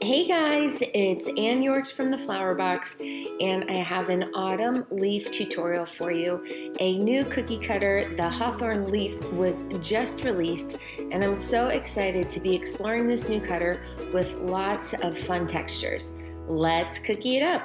Hey guys, it's Ann Yorks from the Flourbox, and I have an autumn leaf tutorial for you. A new cookie cutter, the Hawthorn leaf, was just released, and I'm so excited to be exploring this new cutter with lots of fun textures. Let's cookie it up.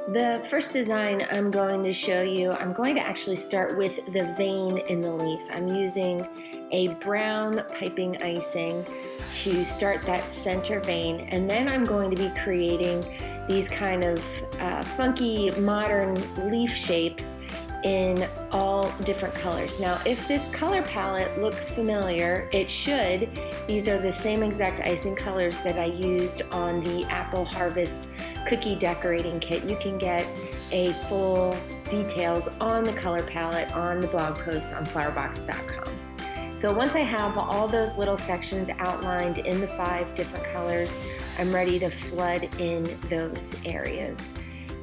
The first design I'm going to show you, I'm going to actually start with the vein in the leaf. I'm using a brown piping icing to start that center vein, and then I'm going to be creating these kind of funky modern leaf shapes in all different colors. Now, if this color palette looks familiar, it should. These are the same exact icing colors that I used on the Apple Harvest cookie decorating kit. You can get a full details on the color palette on the blog post on flourbox.com. So once I have all those little sections outlined in the 5 different colors, I'm ready to flood in those areas.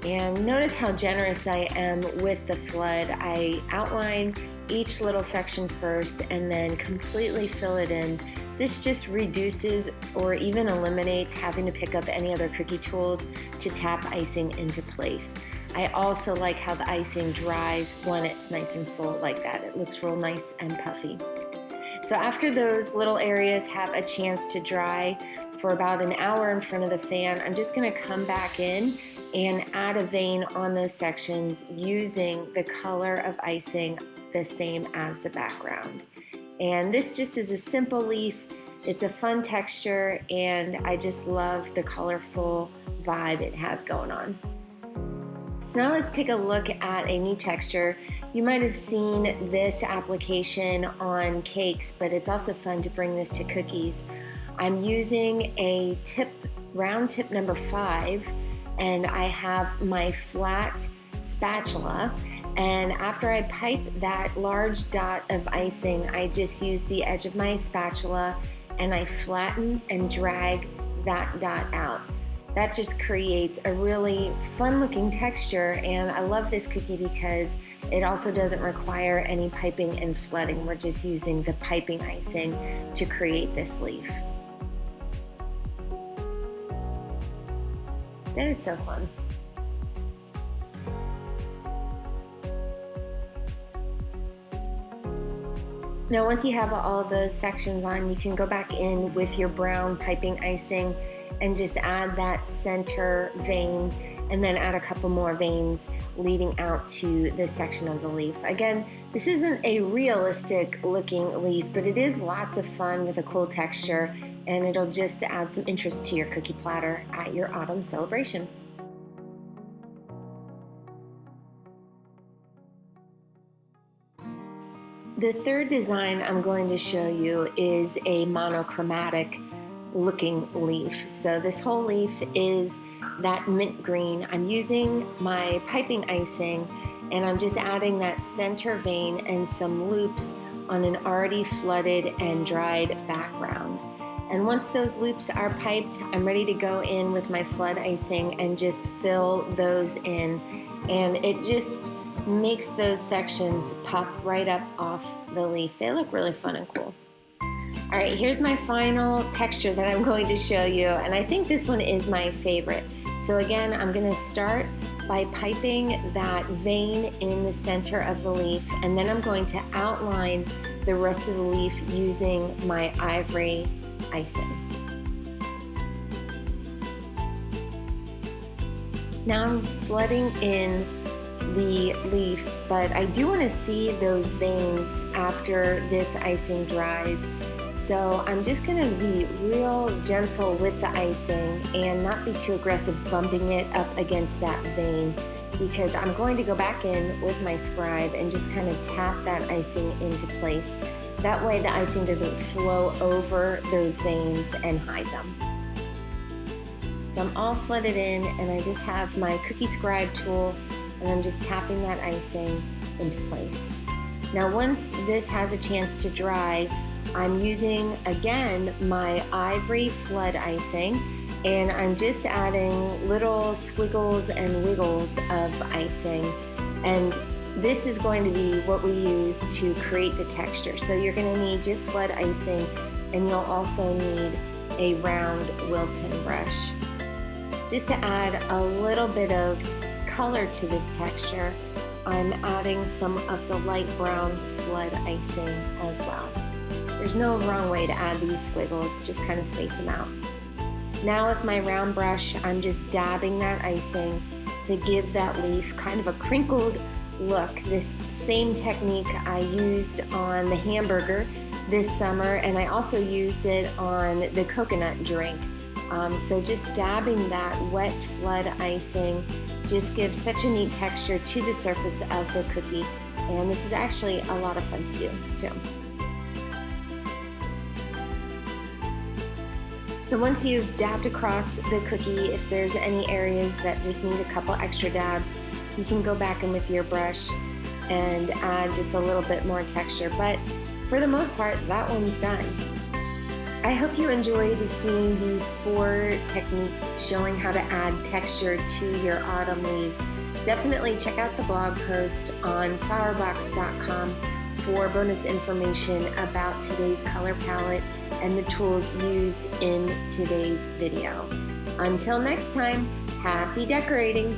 And notice how generous I am with the flood. I outline each little section first and then completely fill it in. This just reduces or even eliminates having to pick up any other cookie tools to tap icing into place. I also like how the icing dries when it's nice and full like that. It looks real nice and puffy. So after those little areas have a chance to dry for about an hour in front of the fan, I'm just going to come back in and add a vein on those sections using the color of icing the same as the background. And this just is a simple leaf. It's a fun texture, and I just love the colorful vibe it has going on. So now let's take a look at a new texture. You might have seen this application on cakes, but it's also fun to bring this to cookies. I'm using a round tip number 5, and I have my flat spatula. And after I pipe that large dot of icing, I just use the edge of my spatula and I flatten and drag that dot out. That just creates a really fun looking texture, and I love this cookie because it also doesn't require any piping and flooding. We're just using the piping icing to create this leaf. That is so fun. Now once you have all of those sections on, you can go back in with your brown piping icing and just add that center vein, and then add a couple more veins leading out to this section of the leaf. Again, this isn't a realistic looking leaf, but it is lots of fun with a cool texture, and it'll just add some interest to your cookie platter at your autumn celebration. The third design I'm going to show you is a monochromatic looking leaf. So this whole leaf is that mint green. I'm using my piping icing, and I'm just adding that center vein and some loops on an already flooded and dried background. And once those loops are piped, I'm ready to go in with my flood icing and just fill those in. And it just makes those sections pop right up off the leaf. They look really fun and cool. All right, here's my final texture that I'm going to show you, and I think this one is my favorite. So again, I'm going to start by piping that vein in the center of the leaf, and then I'm going to outline the rest of the leaf using my ivory icing. Now I'm flooding in the leaf, but I do want to see those veins after this icing dries. So I'm just going to be real gentle with the icing and not be too aggressive bumping it up against that vein, because I'm going to go back in with my scribe and just kind of tap that icing into place. That way the icing doesn't flow over those veins and hide them. So I'm all flooded in, and I just have my cookie scribe tool, and I'm just tapping that icing into place. Now once this has a chance to dry, I'm using, again, my ivory flood icing, and I'm just adding little squiggles and wiggles of icing. And this is going to be what we use to create the texture. So you're going to need your flood icing, and you'll also need a round Wilton brush. Just to add a little bit of color to this texture, I'm adding some of the light brown flood icing as well. There's no wrong way to add these squiggles, just kind of space them out. Now with my round brush, I'm just dabbing that icing to give that leaf kind of a crinkled look. This same technique I used on the hamburger this summer, and I also used it on the coconut drink. So just dabbing that wet flood icing just gives such a neat texture to the surface of the cookie, and this is actually a lot of fun to do too. So once you've dabbed across the cookie, if there's any areas that just need a couple extra dabs, you can go back in with your brush and add just a little bit more texture. But for the most part, that one's done. I hope you enjoyed seeing these 4 techniques showing how to add texture to your autumn leaves. Definitely check out the blog post on flourbox.com for bonus information about today's color palette and the tools used in today's video. Until next time, happy decorating!